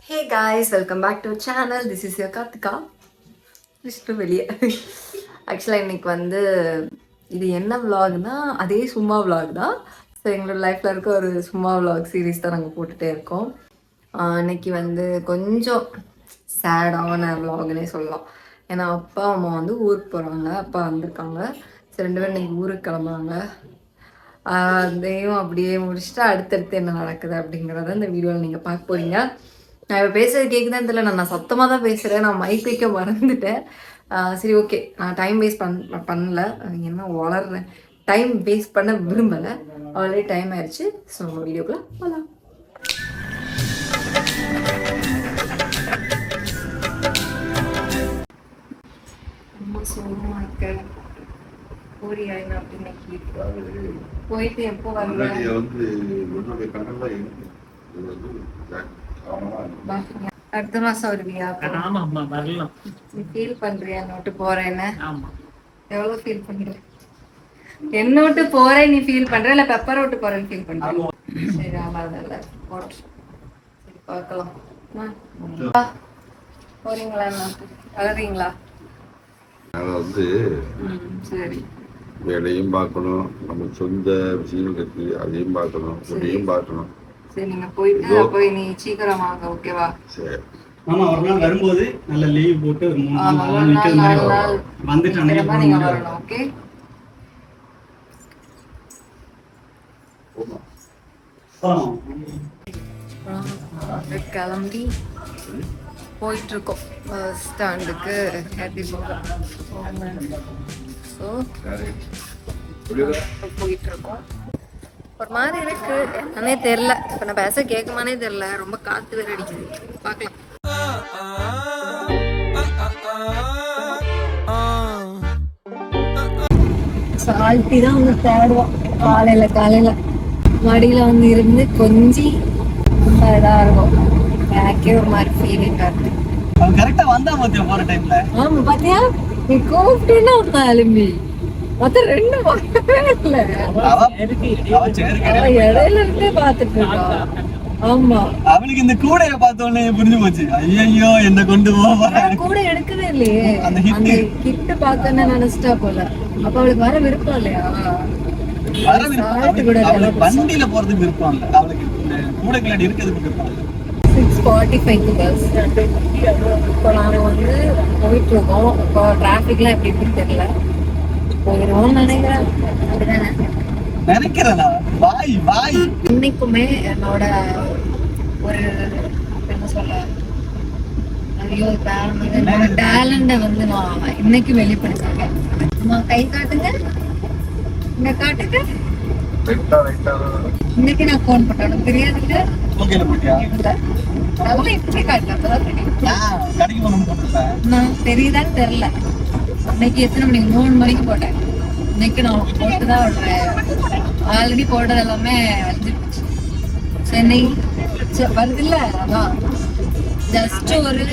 Hey guys, welcome back to our channel. This is your Karthika. வெளியே ஆக்சுவலாக இன்னைக்கு வந்து இது என்ன விலாக்னா அதே சும்மா விலாக் தான். ஸோ எங்களோட லைஃப்பில் இருக்க ஒரு சும்மா விலாக் சீரீஸ் தான் நாங்கள் போட்டுகிட்டே இருக்கோம். இன்னைக்கு வந்து கொஞ்சம் சேடான விலாக்னே சொல்லலாம். ஏன்னா அப்பா அம்மா வந்து ஊருக்கு போகிறாங்க, அப்பா வந்திருக்காங்க. ஸோ 2 பேரும் இன்னைக்கு ஊருக்கு கிளம்புறாங்க. அதையும் அப்படியே முடிச்சுட்டு அடுத்தடுத்து என்ன நடக்குது அப்படிங்கிறத இந்த வீடியோவில் நீங்கள் பார்க்க போகிறீங்க. நான் இப்போ பேசுறது கேட்குதான் தெரியல, நான் சத்தமாக தான் பேசுகிறேன். நான் மைக் வைக்க மறந்துட்டேன். சரி, ஓகே, நான் டைம் வேஸ்ட் பண்ணல. என்ன வளர்றேன், டைம் வேஸ்ட் பண்ண விரும்பலை. ஆல்ரெடி டைம் ஆயிடுச்சு. ஸோ நம்ம வீடியோக்குள்ள போகலாம். ரொம்ப சோகமாக இருக்க போறியா அப்படின்னு போயிட்டு எப்போ வரலாம்? அடுத்த மாசம் வருவியா? நீ ஃபீல் பண்றியா நோட்டு போறேன்னு? எவ்வளவு ஃபீல் பண்ற? என்ன விட்டு போறேன் நீ ஃபீல் பண்ற இல்ல பெப்பர் விட்டு போறேன்னு ஃபீல் பண்ற? சரி, ஆமாதல்ல போட்டு சரி பார்க்கலாம். போறீங்களா? வளர்றீங்களா? வந்து சரி, வேலையும் பார்க்கணும், நம்ம சொந்த விஷயம் இருக்கு அதையும் பார்க்கணும், இதையும் பார்க்கணும். சரி, நீங்க போயிட்டு போய் நீ சீக்கிரம் வாங்க, ஓகேவா? சரி. ஆமா, ஒரு நாள் வரும்போது நல்ல லீவ் போட்டு ஒரு 3 நாள் வந்துட்டு நீங்க வரணும், ஓகே? கிளம்பி போயிட்டு இருக்கோம் பஸ் ஸ்டாண்டுக்கு. ஸோ போயிட்டு இருக்கோம். ஒரு மாதிரி இருக்கு, என்னன்னே தெரியல. இப்ப நான் பேச கேட்குமானே தெரியல. ரொம்ப காத்து வேற அடிக்குது. பார்க்கலாம். சால்ட்டி தான் வந்து தேடுவோம். காலையில மடியில வந்து இருந்து கொஞ்சி இதா இருக்கும். எனக்கே ஒரு மாதிரி ஃபீலிங்கா இருக்கு. கரெக்டா வந்தா பாத்தியா போற டைம்ல? ஆமா, பாத்தியா நீ கூப்பிட்டுன்னா ஒரு எலும்பி மொத்த 2 வரவே இல்லை. இடையில இருந்தே பாத்துட்டு இருக்கா. ஆமா, அவளுக்கு இந்த கூடைய பார்த்த உடனே புரிஞ்சு போச்சு. ஐயோ என்ன கொண்டு போவா, கூட எடுக்கவே இல்லையே. அந்த கிட்ட பார்த்தோன்னு நினைச்சிட்டா போல. அப்ப அவளுக்கு வர விருப்பம் இல்லையா? வண்டியில போறதுக்கு விருப்பம் இல்ல அவளுக்கு, கூட கிளாடி இருக்கிறதுக்கு விருப்பம் இல்ல. 6:45 பஸ். இப்போ நாங்க வந்து போயிட்டு இருக்கோம். இப்போ டிராபிக்லாம் எப்படி இருக்குன்னு தெரியல. போயிடுவோம் நினைக்கிறேன். நினைக்கிறேனா? பாய் இன்னைக்குமே என்னோட ஒரு என்ன சொல்ல, ஐயோ என்னோட டேலண்ட வந்து நான் இன்னைக்கு வெளிப்படுத்திருக்கேன். அம்மா கை காட்டுங்க, இங்க காட்டுங்க. இன்னைக்கு நான் ஃபோன் பண்ணணும் தெரியாதுங்க. நல்லா இப்படி காட்டுறேன். நான் தெரியுதான்னு தெரியல. இன்னைக்கு எத்தனை மணிக்கு? 3 மணிக்கு போட்டேன். இன்னைக்கு நான் போட்டுதான் விடுறேன். ஆல்ரெடி போட்டது எல்லாமே அழிஞ்சிருச்சு. சென்னை வருது இல்ல, அதான் ஜஸ்ட் ஒரு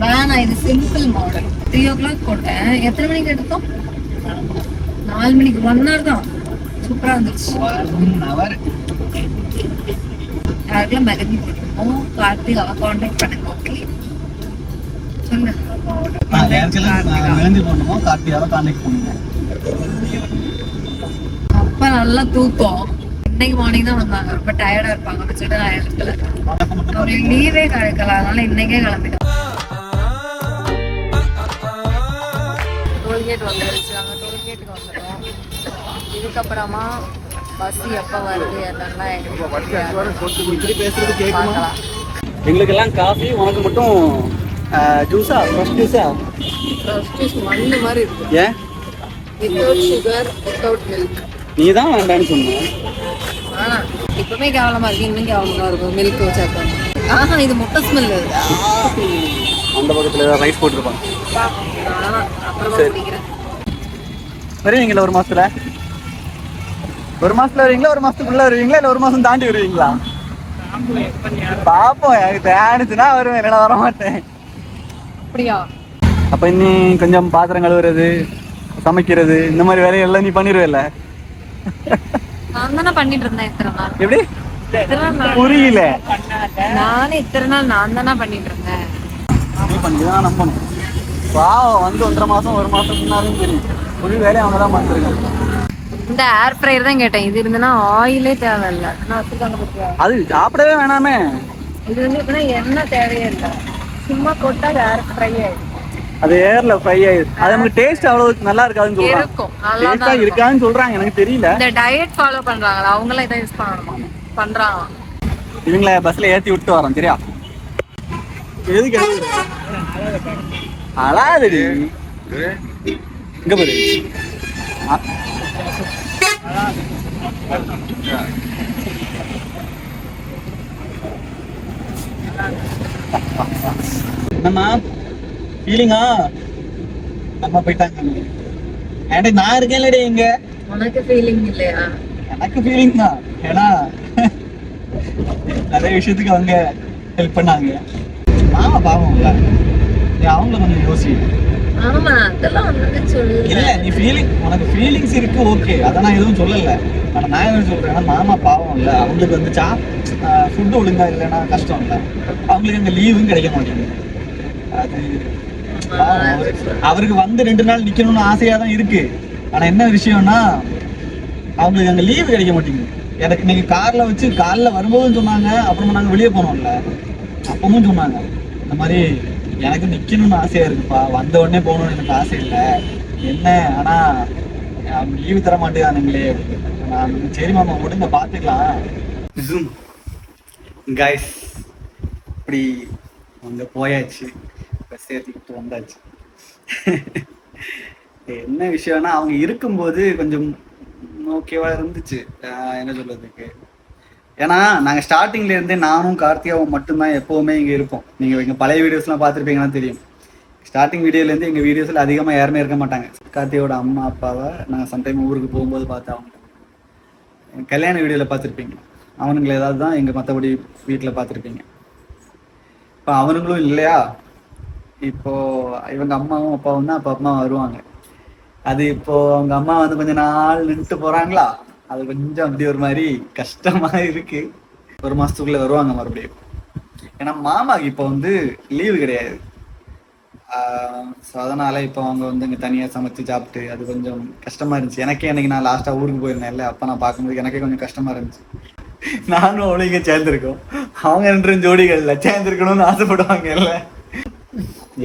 வேணாம். இது சிம்பிள் மாடல். 3 o'clock போட்டேன். எத்தனை மணிக்கு எடுத்தோம்? 4 மணிக்கு. 1 hour தான். சூப்பரா இருந்துச்சு. யாருக்கெல்லாம் மெகந்தி போட்டுருக்கோம்? கார்த்திகாவை கான்டாக்ட் பண்ணுங்க, ஓகே? சொல்லு. அப்ப நல்லா தூக்கம். இன்னைக்கு மார்னிங் தான் வந்தாங்க. ரொம்ப டயர்டா இருப்பாங்க அப்படின்னு சொல்லிட்டு நான் எடுக்கல. அவங்களுக்கு லீவே கிடைக்கல, அதனால இன்னைக்கே கிளம்பிட்டோம். டோல்கேட் வந்துருச்சு. நாங்க டோல்கேட்டுக்கு வந்துட்டோம். இதுக்கப்புறமா பஸ் எப்ப வருது என்னன்னா எங்களுக்கு பார்க்கலாம். எங்களுக்கு எல்லாம் காஃபி, உனக்கு மட்டும் ஜூஸா? ஃப்ரெஷ் ஜூஸா? ஃப்ரெஷ் ஜூஸ் மண்ணு மாதிரி இருக்கு. ஏன்? Without sugar, without milk. நீ தான் வேண்டான்னு சொன்ன. ஆனா இப்பவுமே கேவலமா இருக்கு, இன்னும் கேவலமா இருக்கும் மில்க் வச்சாக்க. ஆஹா, இது முட்டை ஸ்மெல். அந்த பக்கத்துல ரைஸ் போட்டுருப்பாங்க. அப்புறமா குடிக்கிறேன். வருவீங்களா ஒரு மாசத்துல? ஒரு மாசத்துல வருவீங்களா, ஒரு மாசத்துக்குள்ள வருவீங்களா, இல்ல ஒரு மாசம் தாண்டி வருவீங்களா? பாப்போம், எனக்கு தேடிச்சுன்னா வருவேன், இல்லைன்னா வர மாட்டேன். அப்படியா? அப்ப இன்னி கொஞ்சம் பாத்திரம் கழுவுறது, சமைக்கிறது, இந்த மாதிரி வேலையெல்லாம் நீ பண்ணிடுவேல? நான் தானே பண்ணிட்டு இருந்தேன் இத்தனை நாள். எப்படி? புரியல. நானே இத்தனை நாள் நான் தானே பண்ணிட்டு இருந்தேன். பண்ணிதான் நம்பணும். பாவம் வந்து 1.5 மாசம் 1 மாசம் முன்னாலும் தெரியும். ஒரு வேலையை அவங்க தான் பார்த்துருக்காங்க. இந்த ஏர் ஃப்ரையர் தான் கேட்டேன். இது இருந்ததுன்னா ஆயிலே தேவையில்லை. அது சாப்பிடவே வேணாமே. இது வந்து இப்ப எண்ணெய் தேவையே இல்லை. சும்மா போட்டா ஏர் ஃப்ரை ஆயிடும். அது ஏர்ல ஃப்ரை ஆயிடுது. அது நமக்கு டேஸ்ட் அவ்வளவு நல்லா இருக்காதுன்னு சொல்றாங்க. இருக்கும், நல்லா டேஸ்டா இருக்காதுன்னு சொல்றாங்க. எனக்கு தெரியல. இந்த டயட் ஃபாலோ பண்றாங்களா அவங்கள இதை யூஸ் பண்ணணுமா பண்றாங்க. இவங்கள பஸ்ல ஏத்தி விட்டு வரோம் சரியா? எதுக்கு அழாதுடி இங்க பாரு. என்னம்மா ஃபீலிங்கா? அம்மா போயிட்டாங்க. ஏன்டா நான் இருக்கேன் இல்லடி இங்க. உனக்கு ஃபீலிங் இல்லையா? எனக்கு ஃபீலிங் தான். ஏன்னா நிறைய விஷயத்துக்கு அவங்க ஹெல்ப் பண்ணாங்க. மாமா பாவம் இல்ல, அவங்கள கொஞ்சம் யோசி. ஆமா அதெல்லாம் வந்து சொல்லு. இல்ல நீ ஃபீலிங், உனக்கு ஃபீலிங்ஸ் இருக்கு ஓகே, அதை நான் எதுவும் சொல்லல. ஆனா நான் என்ன சொல்றேன்னா மாமா பாவம் இல்ல, அவங்களுக்கு வந்து ஃபுட்டு ஒழுங்கா இல்லைன்னா கஷ்டம் இல்லை. அவங்களுக்கு அங்க லீவும் கிடைக்க மாட்டேங்குது. அது அவருக்கு வந்து 2 நாள் நிக்கணும்னு ஆசையா தான் இருக்கு. ஆனா என்ன விஷயம்னா அவங்களுக்கு அங்க லீவு கிடைக்க மாட்டேங்குது. எனக்கு இன்னைக்கு கார்ல வச்சு காலைல வரும்போதும் சொன்னாங்க, அப்புறமா நாங்க வெளியே போனோம்ல அப்பவும் சொன்னாங்க இந்த மாதிரி எனக்கு நிக்கணும்னு ஆசையா இருக்குப்பா, வந்த உடனே போகணும்னு எனக்கு ஆசை இல்லை என்ன, ஆனா அவங்க லீவு தர மாட்டேங்கானுங்களே. நான் சரி மாமா விடுங்க பாத்துக்கலாம். கைஸ் இப்படி அங்க போயாச்சு, பஸ் ஏற்றிக்கிட்டு வந்தாச்சு. என்ன விஷயம்னா அவங்க இருக்கும்போது கொஞ்சம் ஓகேவா இருந்துச்சு. என்ன சொல்றதுக்கு, ஏன்னா நாங்கள் ஸ்டார்டிங்ல இருந்தே நானும் கார்த்திகாவும் மட்டும்தான் எப்போவுமே இங்கே இருப்போம். நீங்கள் எங்கள் பழைய வீடியோஸ்லாம் பார்த்துருப்பீங்கன்னா தெரியும். ஸ்டார்டிங் வீடியோலேருந்து எங்கள் வீடியோஸில் அதிகமாக யாருமே இருக்க மாட்டாங்க. கார்த்தியோட அம்மா அப்பாவை நாங்கள் சம்டைம் ஊருக்கு போகும்போது பார்த்து அவங்க கல்யாண வீடியோவில் பார்த்துருப்பீங்க. அவனுங்களை ஏதாவது தான் எங்கள் மற்றபடி வீட்டில் பார்த்துருப்பீங்க. இப்போ அவனுங்களும் இல்லையா, இப்போது இவங்க அம்மாவும் அப்பாவும் தான் அப்போ அம்மா வருவாங்க. அது இப்போது அவங்க அம்மா வந்து கொஞ்சம் நாள் நின்றுட்டு போகிறாங்களா, அது கொஞ்சம் அப்படி ஒரு மாதிரி கஷ்டமா இருக்கு. 1 மாசத்துக்குள்ள வருவாங்க மறுபடியும். ஏன்னா மாமாக்கு இப்போ வந்து லீவு கிடையாது. ஸோ அதனால இப்போ அவங்க வந்து இங்கே தனியாக சமைச்சு சாப்பிட்டு அது கொஞ்சம் கஷ்டமா இருந்துச்சு. எனக்கே அன்னைக்கு நான் லாஸ்ட்டாக ஊருக்கு போயிருந்தேன்ல, அப்போ நான் பார்க்கும்போது எனக்கே கொஞ்சம் கஷ்டமா இருந்துச்சு. நானும் அவளும் இங்கே சேர்ந்துருக்கோம், அவங்க 2 ஜோடிகள்ல சேர்ந்துருக்கணும்னு ஆசைப்படுவாங்க இல்ல.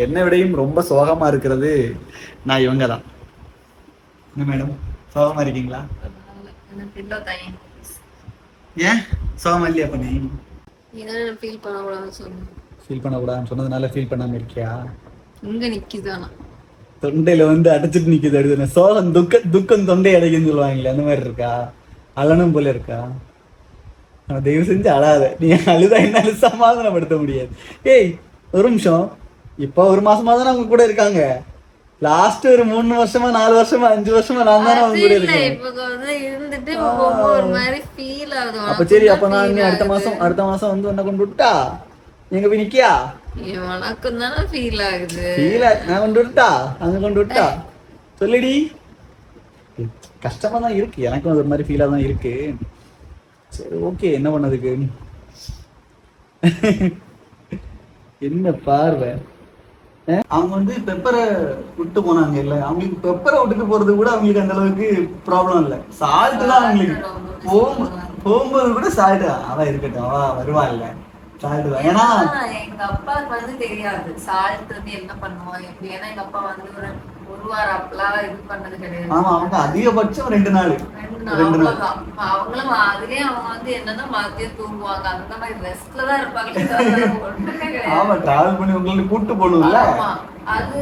என்னை விடையும் ரொம்ப சோகமா இருக்கிறது நான் இவங்க தான். என்ன மேடம் சோகமா இருக்கீங்களா? ஏன் சோகமா இல்லையா? பண்ணி ஃபீல் பண்ணக்கூடாதுன்னு சொன்னேன். ஃபீல் பண்ணக்கூடாதுன்னு சொன்னதுனால ஃபீல் பண்ணாம இருக்கியா? இங்க நிக்குதானா தொண்டையில வந்து அடைச்சிட்டு நிக்குது. அடுத்து சோகம் துக்கம் தொண்டை அடைக்குன்னு சொல்லுவாங்களே, அந்த மாதிரி இருக்கா? அழனும் போல இருக்கா? தயவு செஞ்சு அழாத. நீ அழுதா என்னால சமாதானப்படுத்த முடியாது. ஏய் ஒரு நிமிஷம், இப்போ 1 மாசமா தானே அவங்க கூட இருக்காங்க. லாஸ்ட் ஒரு 3 வருஷமா 4 வருஷமா 5 வருஷமா நான் தானே அவங்க கூட இருக்கேன். அப்ப சரி, அப்ப நான் அடுத்த மாசம் வந்து என்ன கொண்டு விட்டா எங்க போய் நிக்கியா? உனக்கும் தானே ஃபீல் ஆகுது. நான் கொண்டு விட்டா அங்க கொண்டு விட்டா சொல்லிடி. கஷ்டமா தான் இருக்கு, எனக்கும் ஒரு மாதிரி ஃபீலா தான் இருக்கு. சரி ஓகே, என்ன பண்ணதுக்கு. என்ன பார்வை, அவங்க வந்து பெப்பரை விட்டு போனாங்க இல்ல, அவங்களுக்கு பெப்பரை விட்டுட்டு போறது கூட அவங்களுக்கு அந்த அளவுக்கு ப்ராப்ளம் இல்ல. சால்ட் தான் அவங்களுக்கு போகும்போது கூட சால்ட் அவ இருக்கட்டும், அவ வருவா இல்ல சால்ட் தான். ஏன்னா எங்க அப்பாவுக்கு வந்து தெரியாது சால்ட் வந்து என்ன பண்ணுவோம் எப்படி. ஏன்னா எங்க அப்பா வந்து ஒரு வாரம் அப்பெல்லாம் இது பண்ணது கிடையாது. ஆமா, அவங்க அதிகபட்சம் 2 நாள் அவங்களும் அதுலயே அவங்க வந்து என்னன்னா மதியம் தூங்குவாங்க, அந்த மாதிரி ரெஸ்ட்ல தான் இருப்பாங்க. ஆமா, டிராவல் பண்ணி உங்களுக்கு கூட்டு போகணும்ல. அது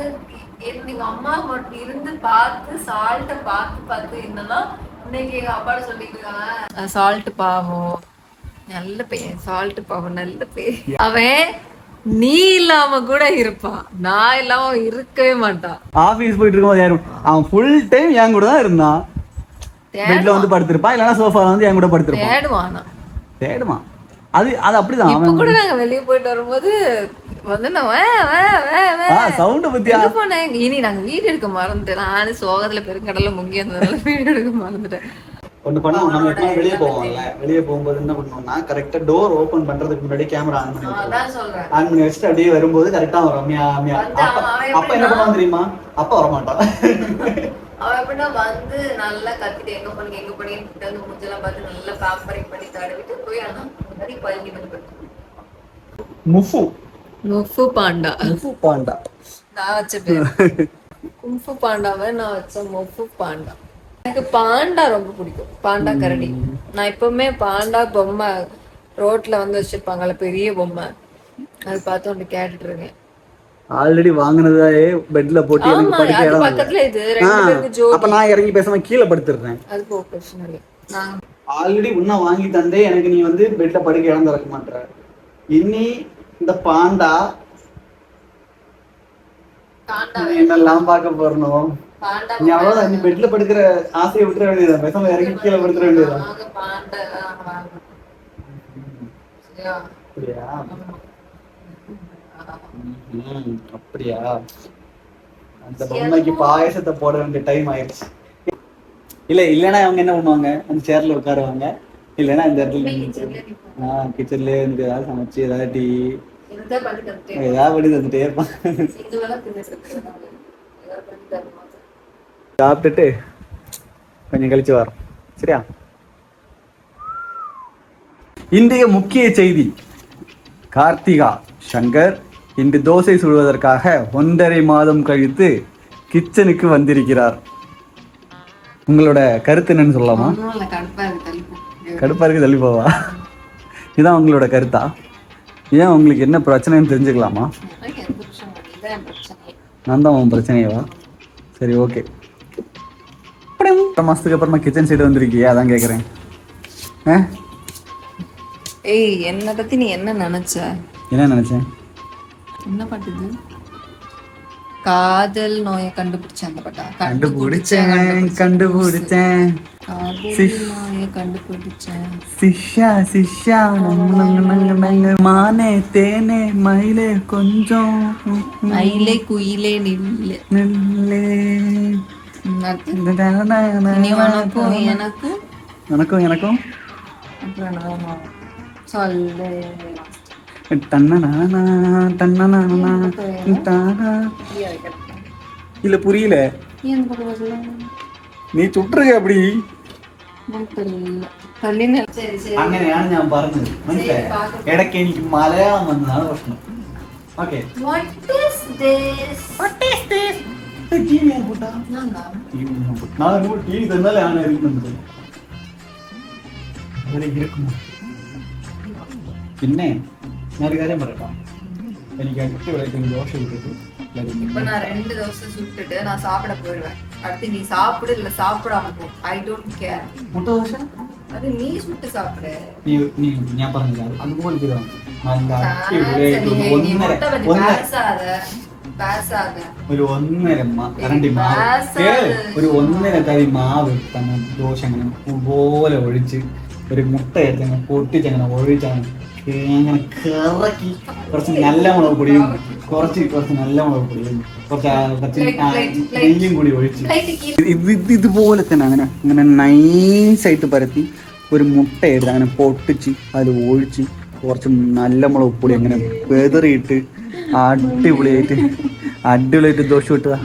எங்க அம்மா மட்டும் இருந்து பார்த்து சால்ட்ட பார்த்து என்னன்னா இன்னைக்கு எங்க அப்பாட்ட சொல்லிட்டு இருக்காங்க, சால்ட் பாவம் நல்ல பையன், சால்ட் பாவம் நல்ல பையன், அவன் நீ இல்லாம கூட இருப்பான், நான் இல்லாம இருக்கவே மாட்டான். ஆபீஸ் போயிட்டு இருக்கும்போது யாரும் அவன் ஃபுல் டைம் என் கூட தான் இருந்தான். பெட்ல வந்து படுத்திருப்பான், இல்லனா சோஃபால வந்து என் கூட படுத்திருப்பான். தேடுவான். அது அப்படிதான். இப்ப கூட நாங்க வெளிய போயிட்டு வரும்போது வந்து சவுண்ட் பத்தியா போனேன். இனி நாங்க வீடியோ எடுக்க மறந்துட்டேன். நானும் சோகத்துல பெருங்கடல முங்கி இருந்ததால வீடியோ எடுக்க மறந்துட்டேன். ஒன்று பண்ணுவோம். நம்ம எப்போ வெளியே போவோம்ல, வெளியே போகும்போது என்ன பண்ணுவோம்னா கரெக்டாக டோர் ஓப்பன் பண்ணுறதுக்கு முன்னாடி கேமரா ஆன் பண்ணி வச்சுட்டு அப்படியே வரும்போது கரெக்டாக வரும். அப்பா என்ன பண்ணுவான் தெரியுமா? அப்பா வரமாட்டான். அவ எப்படின்னா வந்து நல்லா கத்திட்டு எங்க போனீங்க வந்து மூஞ்செல்லாம் பார்த்து நல்லா பேம்பரிங் பண்ணி தடவிட்டு போய் ஆனா முன்னாடி பழகி வந்து முஃபு பாண்டா நான் வச்ச பேர். கும்ஃபு பாண்டாவை நான் வச்ச முஃபு பாண்டா. எனக்கு பாண்டா ரொம்ப பிடிக்கும். பாண்டா கரடி. நான் எப்பவுமே பாண்டா பொம்மை ரோட்ல வந்து வச்சிருப்பாங்கல்ல பெரிய பொம்மை, அது பார்த்து ஒன்று கேட்டுட்டு இருக்கேன். ஆல்ரெடி வாங்குனதாயே பெட்ல போட்டு எனக்கு படுக்க இடம் பக்கத்துல இது ரெண்டு பேருக்கு ஜோடி. அப்ப நான் இறங்கி பேசாம கீழே படுத்துறேன். அது பிரச்சனை இல்லை. நான் ஆல்ரெடி உன்ன வாங்கி தந்தே எனக்கு நீ வந்து பெட்ல படுக்க இடம் தரக்க மாட்டற. இனி இந்த பாண்டா என்னெல்லாம் பார்க்க போறணும். நீ அவ்வளவுதான், நீ பெட்ல படுக்கிற ஆசையை விட்டுற வேண்டியதான். பேசாம இறங்கி கீழே படுத்துற வேண்டியதான். அப்படியா? அப்படியா? அந்த பொம்மைக்கு பாயசத்தை போட வேண்டிய டைம் ஆயிடுச்சு. இல்லைன்னா அவங்க என்ன பண்ணுவாங்க, அந்த சேர்ல உட்காருவாங்க. இல்லைன்னா இந்த இடத்துல கிச்சன்ல இருந்து ஏதாவது சமைச்சு ஏதாவது பண்ணி தந்துட்டே இருப்பான். சாப்பிட்டுட்டு கொஞ்சம் கழிச்சு வரோம். சரியா? இன்றைய முக்கிய செய்தி, கார்த்திகா சங்கர் இன்று தோசை சுடுவதற்காக 1.5 மாதம் கழித்து கிச்சனுக்கு வந்திருக்கிறார். உங்களோட கருத்து என்னன்னு சொல்லலாமா? கடுப்பா இருக்கு, தள்ளி போவா? இதான் உங்களோட கருத்தா? ஏன் உங்களுக்கு என்ன பிரச்சனைன்னு தெரிஞ்சுக்கலாமா? நான் தான் உன் பிரச்சனையவா? சரி, ஓகே. 2 மாசத்துக்கு அப்புறமா கிச்சன் சைடு வந்திருக்கியா, அதான் கேட்குறேன். ஏய், என்னை பத்தி நீ என்ன நினைச்ச? என்ன நினைச்சேன்? என்ன பாட்டுது? காதல் நோயை கண்டுபிடிச்சேன். அந்த பாட்டா? கண்டுபிடிச்சேன் சிஷ்யா மானே தேனே மயிலே கொஞ்சம் மயிலே குயிலே நில்லே நில்லே. எனக்கும் எனக்கும் சொல்லு. இல்ல புரியல, நீ சுட்டுருக்க அப்படி അങ്ങനെയാണ് ഞാൻ പറഞ്ഞത്. മനസ്സിലായി? ഇടയ്ക്ക് എനിക്ക് മലയാളം വന്നതാണ് പ്രശ്നം. ഓക്കെ, ടിവി തന്നാലേ ആണ് ഇരിക്കുന്നത്. പിന്നെ ഞാനൊരു കാര്യം പറയട്ടാ, എനിക്ക് അടിപൊളിയായിട്ട് ദോശ ഇട്ടിട്ട് இப்ப நான் 2 தோசை சுட்டுட்டு நான் சாப்பிட போயிடுவேன். அடுத்து நீ சாப்பிடு இல்ல சாப்பிடாம போ. I don't care. முட்டை தோசை அது நீ சுட்டு சாப்பிடு. நீ ഞാൻ പറഞ്ഞില്ല അതുപോലെ ചെയ്താൽ ഒരു 1.5 കരണ്ടി മാവ്, ഒരു 1.5 തരി മാവ് തന്നെ ദോശ അങ്ങനെ പോലെ ഒഴിച്ച് ഒരു മുട്ട എടുത്ത് അങ്ങനെ പൊട്ടിച്ചങ്ങനെ ഒഴിച്ചാണ് അങ്ങനെ കറക്കി കുറച്ച് നല്ല മുളക് പൊടിയും കുറച്ച് നല്ല മുളക് പൊടിയും കുറച്ച് നെയ്യും കൂടി ഒഴിച്ച് ഇതുപോലെ തന്നെ അങ്ങനെ അങ്ങനെ നൈസായിട്ട് പരത്തി ഒരു മുട്ട എടുത്ത് അങ്ങനെ പൊട്ടിച്ച് അതിൽ ഒഴിച്ച് കുറച്ച് നല്ല മുളക് പൊടി അങ്ങനെ വെതറിയിട്ട് അടിപൊളിയായിട്ട് ദോശ വിട്ടതാ.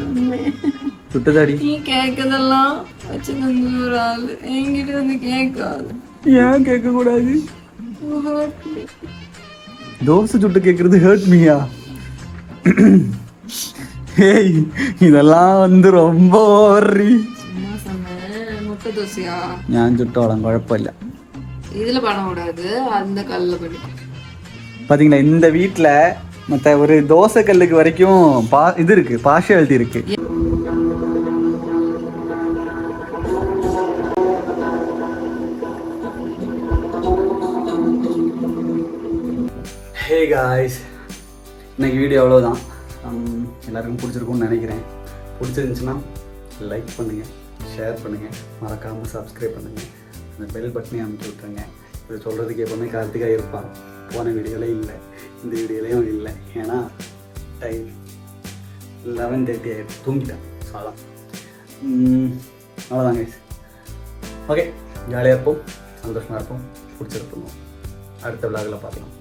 சுட்டதாடி ஏன் கேட்க கூடாது? தோசை சுட்டு கேட்கறது ஹர்ட் மீயா? ஏய், இதெல்லாம் வந்து ரொம்ப ஓவரி. முட்டை தோசையா? ഞാൻ ചുട്ടോളാം, കുഴപ്പമില്ല. இதுல பண்ண கூடாது, அந்த கல்ல பண்ணி. பாத்தீங்களா, இந்த வீட்டுல மத்த ஒரு தோசை கல்லுக்கு வரைக்கும் இது இருக்கு, பார்ஷியாலிட்டி இருக்கு. ஹே காய்ஸ், இன்னைக்கு வீடியோ அவ்வளோதான். எல்லாருக்கும் பிடிச்சிருக்கும்னு நினைக்கிறேன். பிடிச்சிருந்துச்சுன்னா லைக் பண்ணுங்கள், ஷேர் பண்ணுங்கள், மறக்காமல் சப்ஸ்கிரைப் பண்ணுங்கள், அந்த பெல் பட்டனையும் அமுக்கி விட்டுருங்க. இது சொல்கிறதுக்கு எப்போவுமே கார்த்திகா இருப்பான். போன வீடியோவில் இல்லை, இந்த வீடியோலையும் இல்லை. ஏன்னா டைம் 11:30 ஆகிடுச்சு, தூங்கிட்டேன். அவ்வளோதான் கைஸ். ஓகே, ஜாலியாக இருப்போம், சந்தோஷமாக இருப்போம், பிடிச்சிருப்போம். அடுத்த விழாவில் பார்க்கலாம்.